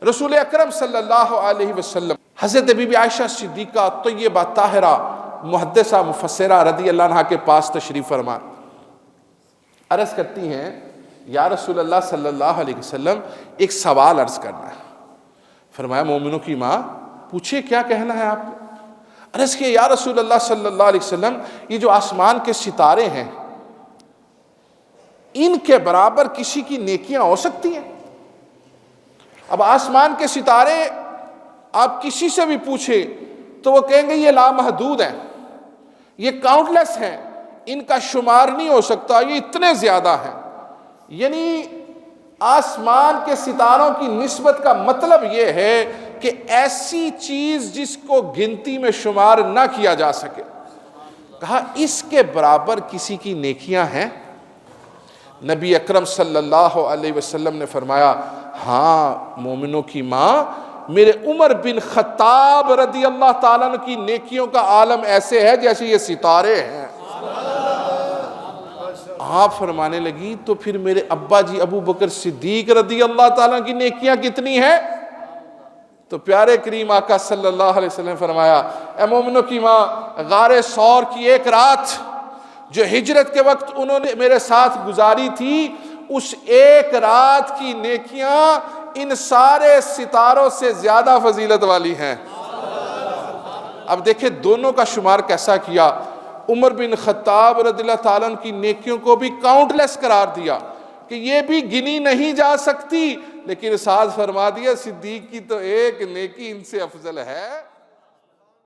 رسول اکرم صلی اللہ علیہ وسلم حضرت بی بی عائشہ صدیقہ طیبہ طاہرہ محدثہ مفسرہ رضی اللہ عنہا کے پاس تشریف فرما، عرض کرتی ہیں یا رسول اللہ صلی اللہ علیہ وسلم ایک سوال عرض کرنا ہے۔ فرمایا مومنوں کی ماں پوچھے کیا کہنا ہے آپ نے؟ عرض کیا یا رسول اللہ صلی اللہ علیہ وسلم یہ جو آسمان کے ستارے ہیں ان کے برابر کسی کی نیکیاں ہو سکتی ہیں؟ اب آسمان کے ستارے آپ کسی سے بھی پوچھیں تو وہ کہیں گے یہ لامحدود ہیں، یہ کاؤنٹ لیس ہیں، ان کا شمار نہیں ہو سکتا، یہ اتنے زیادہ ہیں۔ یعنی آسمان کے ستاروں کی نسبت کا مطلب یہ ہے کہ ایسی چیز جس کو گنتی میں شمار نہ کیا جا سکے۔ کہا اس کے برابر کسی کی نیکیاں ہیں؟ نبی اکرم صلی اللہ علیہ وسلم نے فرمایا ہاں مومنوں کی ماں، میرے عمر بن خطاب رضی اللہ تعالیٰ عنہ کی نیکیوں کا عالم ایسے ہے جیسے یہ ستارے ہیں۔ آپ فرمانے لگی تو پھر میرے ابا جی ابو بکر صدیق رضی اللہ تعالیٰ کی نیکیاں کتنی ہیں؟ تو پیارے کریم آقا صلی اللہ علیہ وسلم نے فرمایا اے مومنوں کی ماں، غار ثور کی ایک رات جو ہجرت کے وقت انہوں نے میرے ساتھ گزاری تھی، اس ایک رات کی نیکیاں ان سارے ستاروں سے زیادہ فضیلت والی ہیں۔ اب دیکھیں دونوں کا شمار کیسا کیا۔ عمر بن خطاب رضی اللہ تعالیٰ عنہ کی نیکیوں کو بھی کاؤنٹ لیس قرار دیا کہ یہ بھی گنی نہیں جا سکتی، لیکن ساتھ فرما دیا صدیق کی تو ایک نیکی ان سے افضل ہے۔